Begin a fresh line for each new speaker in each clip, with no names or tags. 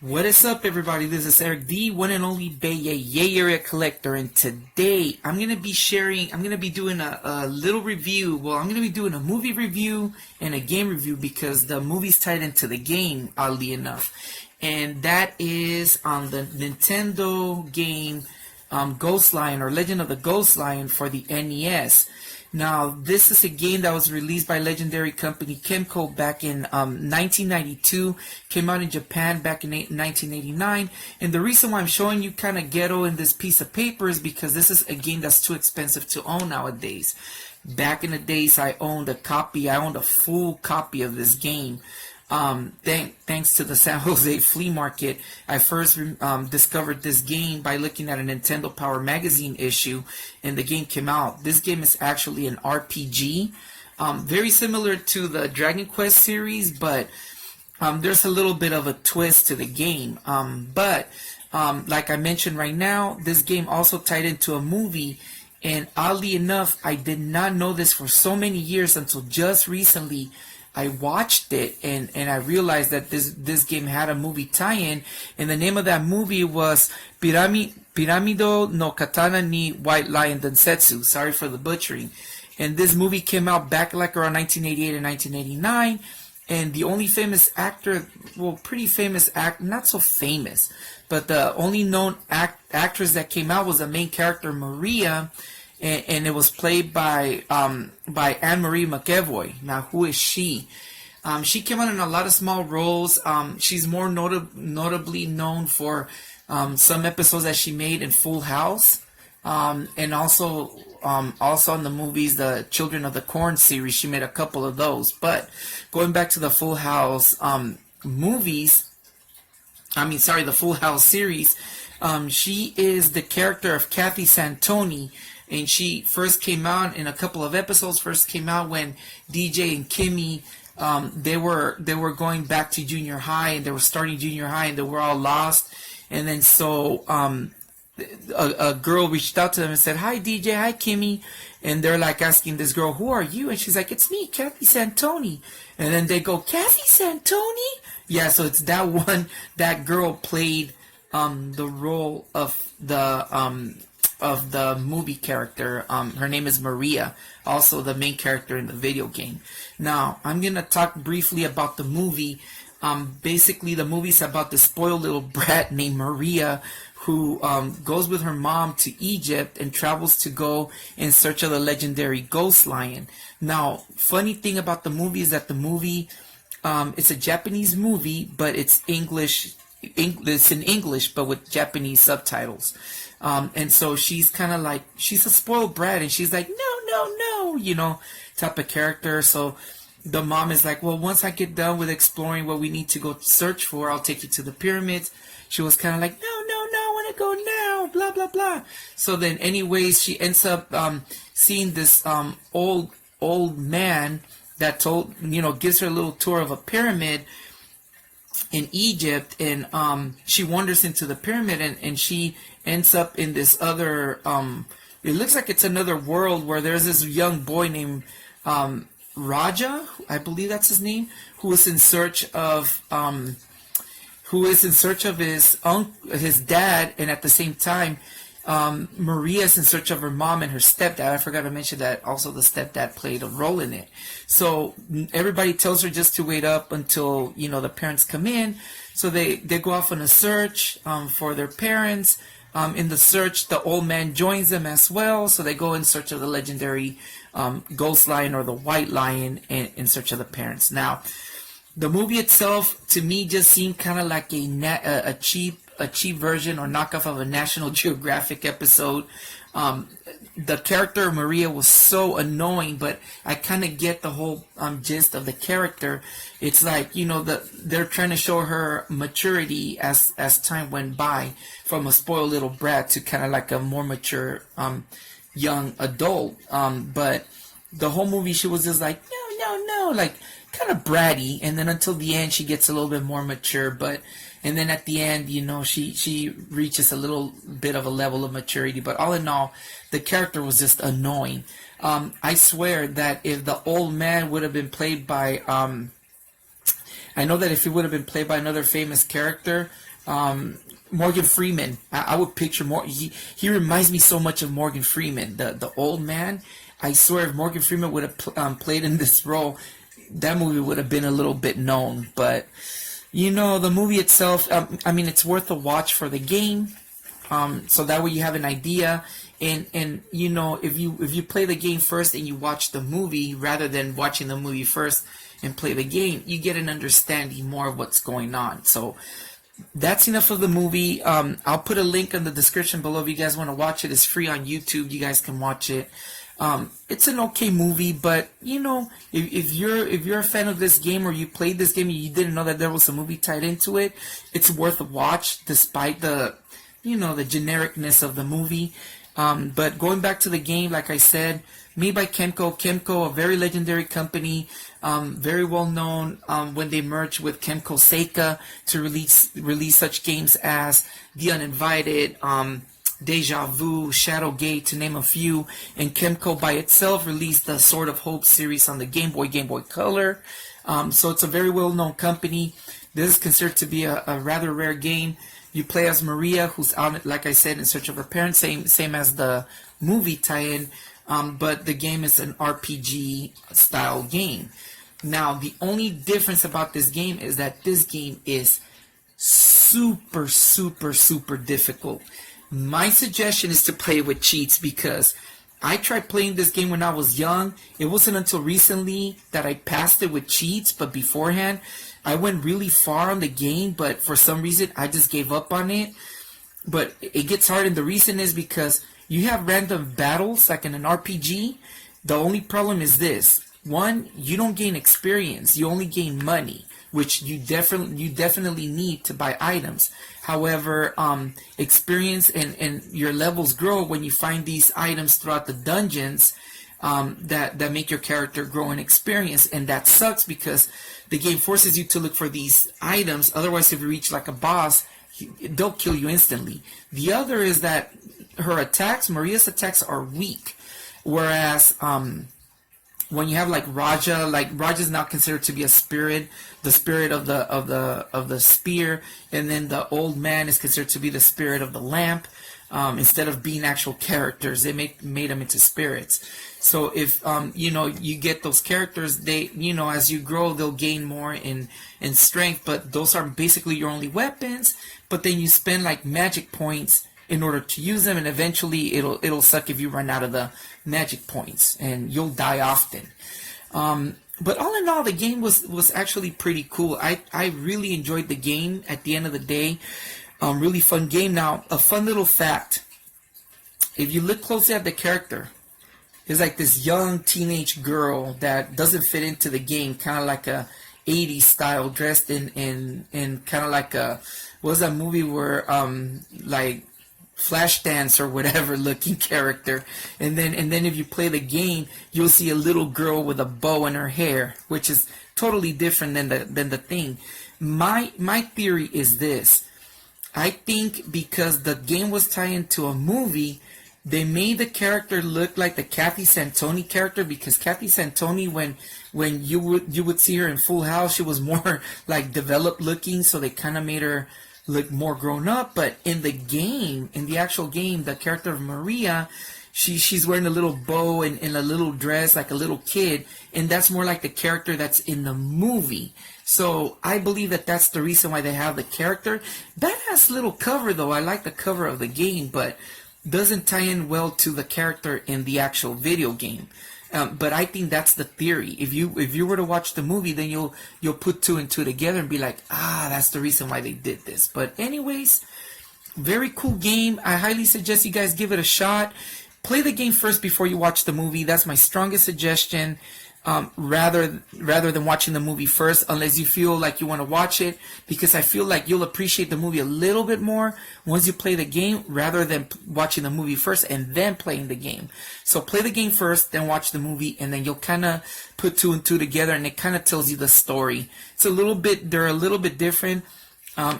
What is up, everybody? This is Eric, the one and only Bay area collector, and today I'm gonna be doing a little review. Well, I'm gonna be doing a movie review and a game review because the movie's tied into the game, oddly enough, and that is on the Nintendo game Ghost Lion, or Legend of the Ghost Lion, for the NES. Now, this is a game that was released by legendary company Kemco back in 1992, came out in Japan back in 1989, and the reason why I'm showing you kind of ghetto in this piece of paper is because this is a game that's too expensive to own nowadays. Back in the days, I owned a full copy of this game. Thanks to the San Jose flea market, I first discovered this game by looking at a Nintendo Power magazine issue, and the game came out. This game is actually an RPG, very similar to the Dragon Quest series, but there's a little bit of a twist to the game. Like I mentioned right now, this game also tied into a movie, and oddly enough, I did not know this for so many years until just recently. I watched it and I realized that this game had a movie tie-in, and the name of that movie was Piramide no Katana ni White Lion Densetsu. Sorry for the butchering. And this movie came out back like around 1988 and 1989, and the only famous actor, well, pretty famous not so famous, but the only known actress that came out was the main character, Maria. And it was played by Anne-Marie McEvoy. Now, who is she? She came out in a lot of small roles. She's more notably known for some episodes that she made in Full House, and also in the movies, the Children of the Corn series. She made a couple of those. But going back to the Full House the Full House series, she is the character of Kathy Santoni. And she first came out in a couple of episodes. First came out when DJ and Kimmy, they were going back to junior high, and they were starting junior high, and they were all lost. And then so a girl reached out to them and said, "Hi DJ, hi Kimmy," and they're like asking this girl, "Who are you?" And she's like, "It's me, Kathy Santoni." And then they go, "Kathy Santoni?" Yeah, so it's that girl played the role of the movie character. Her name is Maria, also the main character in the video game. Now, I'm going to talk briefly about the movie. Basically, the movie's about this spoiled little brat named Maria who goes with her mom to Egypt and travels to go in search of the legendary Ghost Lion. Now, funny thing about the movie is that the movie, it's a Japanese movie, but it's it's in English, but with Japanese subtitles. And so she's kind of like, she's a spoiled brat, and she's like, no, type of character. So the mom is like, well, once I get done with exploring what we need to go search for, I'll take you to the pyramids. She was kind of like, no, I want to go now, blah, blah, blah. So then anyways, she ends up seeing this old man that gives her a little tour of a pyramid in Egypt, and she wanders into the pyramid, and she ends up in this other, it looks like it's another world where there's this young boy named Raja, I believe that's his name, who is in search of his dad, and at the same time Maria is in search of her mom and her stepdad. I forgot to mention that also the stepdad played a role in it. So everybody tells her just to wait up until the parents come in. So they go off on a search for their parents. In the search, the old man joins them as well. So they go in search of the legendary Ghost Lion, or the White Lion, in search of the parents. Now, the movie itself, to me, just seemed kind of like a cheap version or knockoff of a National Geographic episode. The character of Maria was so annoying, but I kind of get the whole gist of the character. It's like, they're trying to show her maturity as time went by, from a spoiled little brat to kind of like a more mature young adult. But the whole movie, she was just like, no, like kind of bratty, and then until the end she gets a little bit more mature, and then at the end, she reaches a little bit of a level of maturity. But all in all, the character was just annoying. I swear that if the old man would have been played by I know that if he would have been played by another famous character, Morgan Freeman. I would picture more. He reminds me so much of Morgan Freeman, the old man. I swear, if Morgan Freeman would have played in this role, that movie would have been a little bit known. But the movie itself, I mean, it's worth a watch for the game. So that way you have an idea. And if you play the game first and you watch the movie rather than watching the movie first and play the game, you get an understanding more of what's going on. So that's enough of the movie. I'll put a link in the description below if you guys want to watch it. It's free on YouTube. You guys can watch it. It's an okay movie, but if you're a fan of this game or you played this game and you didn't know that there was a movie tied into it, it's worth a watch despite the the genericness of the movie. But going back to the game, like I said, made by Kemco. Kemco, a very legendary company, very well known when they merged with Kemco Seika to release such games as The Uninvited, Deja Vu, Shadowgate, to name a few. And Kemco by itself released the Sword of Hope series on the Game Boy Color. So it's a very well known company. This is considered to be a rather rare game. You play as Maria, who's out, like I said, in search of her parents, same as the movie tie-in, but the game is an RPG-style game. Now, the only difference about this game is that this game is super, super, super difficult. My suggestion is to play with cheats because I tried playing this game when I was young. It wasn't until recently that I passed it with cheats, but beforehand, I went really far on the game, but for some reason, I just gave up on it. But it gets hard, and the reason is because you have random battles, like in an RPG. The only problem is this. One, you don't gain experience. You only gain money, which you definitely need to buy items. However, experience and your levels grow when you find these items throughout the dungeons that make your character grow in experience. And that sucks because the game forces you to look for these items. Otherwise, if you reach like a boss, they'll kill you instantly. The other is that Maria's attacks are weak. Whereas when you have like Raja's not considered to be a spirit, the spirit of the spear, and then the old man is considered to be the spirit of the lamp. Instead of being actual characters, they made them into spirits. So if you get those characters, they as you grow, they'll gain more in strength. But those are basically your only weapons. But then you spend like magic points in order to use them, and eventually it'll suck if you run out of the magic points, and you'll die often. But all in all, the game was actually pretty cool. I really enjoyed the game at the end of the day. Really fun game. Now, a fun little fact. If you look closely at the character, there's like this young teenage girl that doesn't fit into the game, kind of like a 80s style, dressed in kind of like a, what was that movie where like Flashdance or whatever looking character. And then if you play the game, you'll see a little girl with a bow in her hair, which is totally different than the thing. My theory is this. I think because the game was tied into a movie, they made the character look like the Kathy Santoni character, because Kathy Santoni, when you would see her in Full House, she was more like developed looking, so they kind of made her look more grown up. But in the game, in the actual game, the character of Maria, she's wearing a little bow and a little dress like a little kid, and that's more like the character that's in the movie. So I believe that that's the reason why they have the character. Badass little cover though. I like the cover of the game, but doesn't tie in well to the character in the actual video game. But I think that's the theory. If you were to watch the movie, then you'll put two and two together and be like, that's the reason why they did this. But anyways, very cool game. I highly suggest you guys give it a shot. Play the game first before you watch the movie. That's my strongest suggestion. Rather than watching the movie first, unless you feel like you want to watch it, because I feel like you'll appreciate the movie a little bit more once you play the game, rather than watching the movie first and then playing the game. So play the game first, then watch the movie, and then you'll kind of put two and two together, and it kind of tells you the story. They're a little bit different.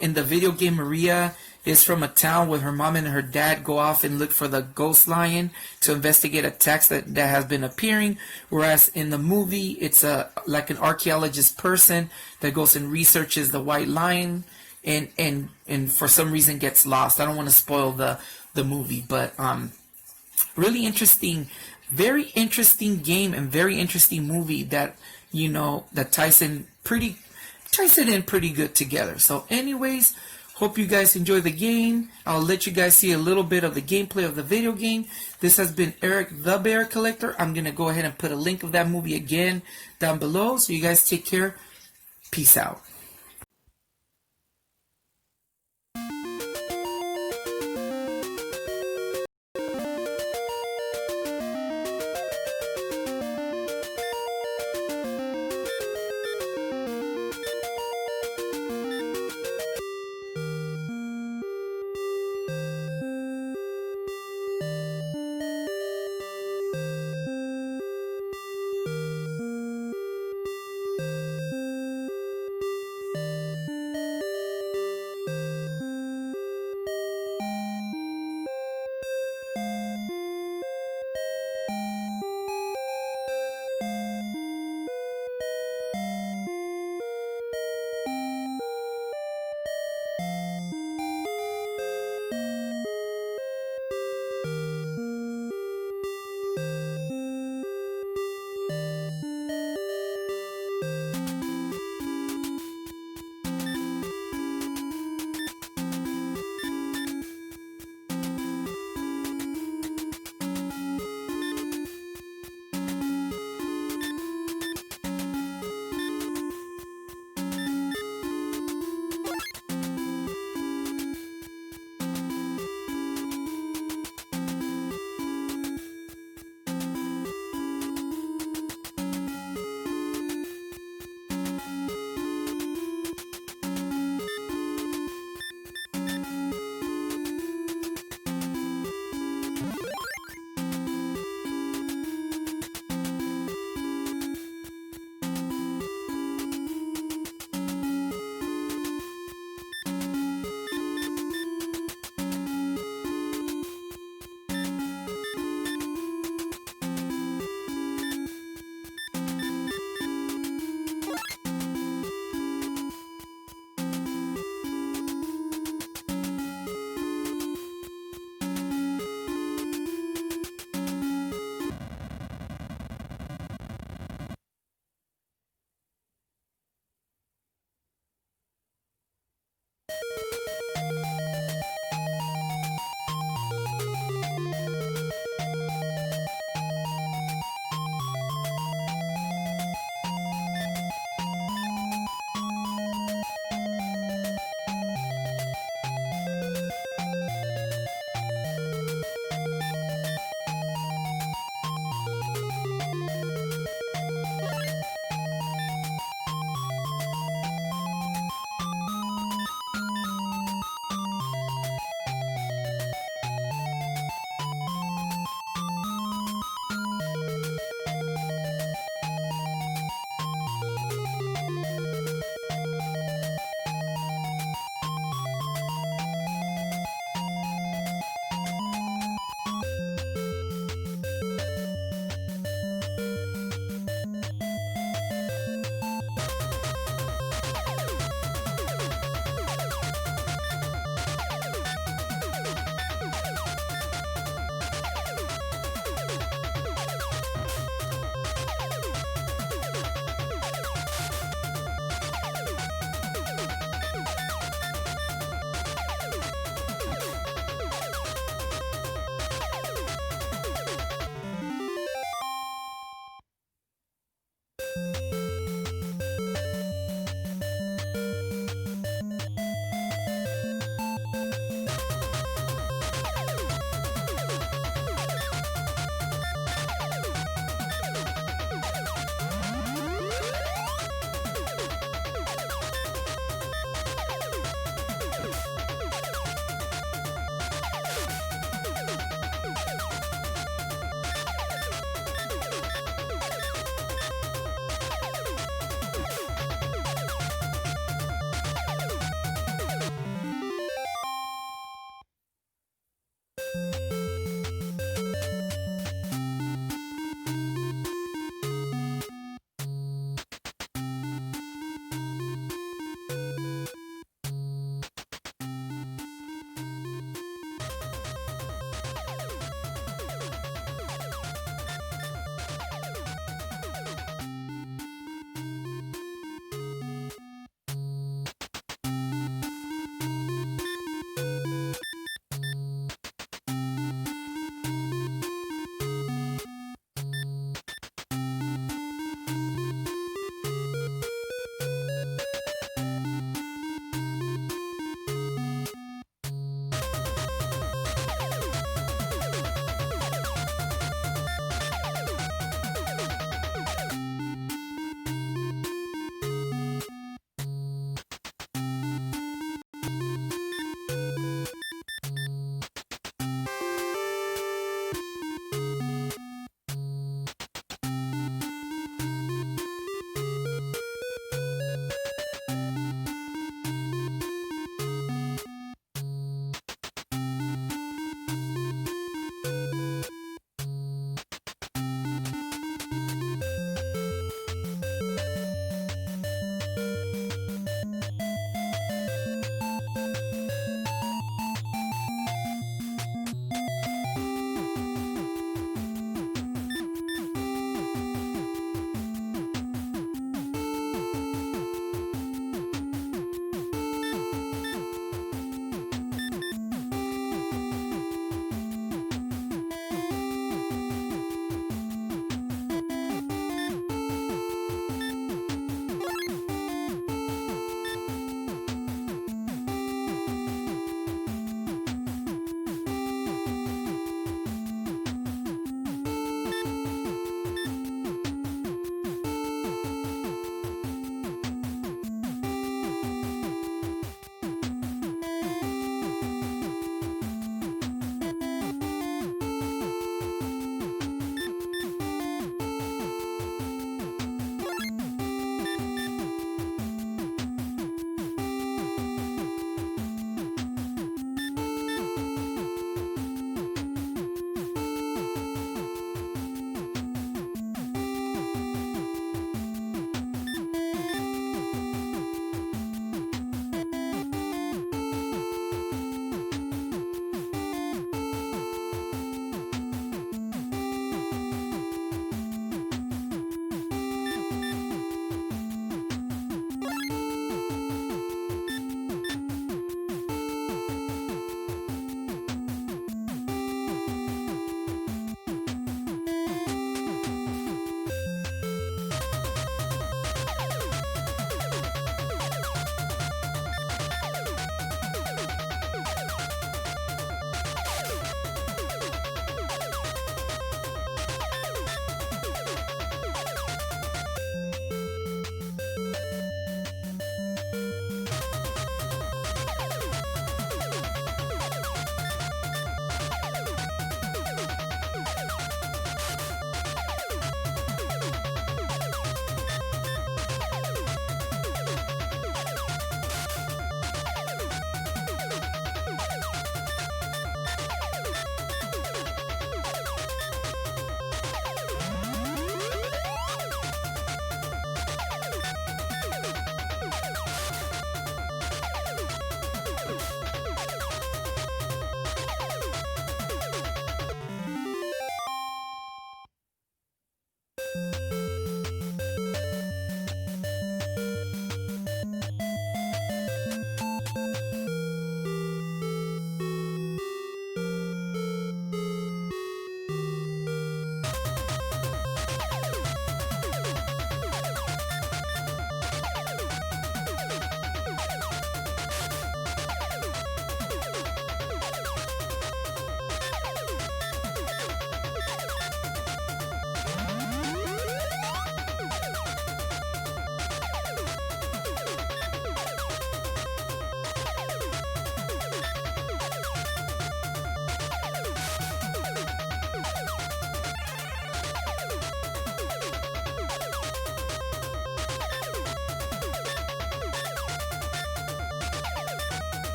In the video game, Maria is from a town where her mom and her dad go off and look for the ghost lion to investigate attacks that has been appearing. Whereas in the movie, it's like an archaeologist person that goes and researches the white lion and for some reason gets lost. I don't want to spoil the movie, but really interesting, very interesting game and very interesting movie that that ties it in pretty good together. So anyways, hope you guys enjoy the game. I'll let you guys see a little bit of the gameplay of the video game. This has been Eric the Bear Collector. I'm gonna go ahead and put a link of that movie again down below. So you guys take care. Peace out.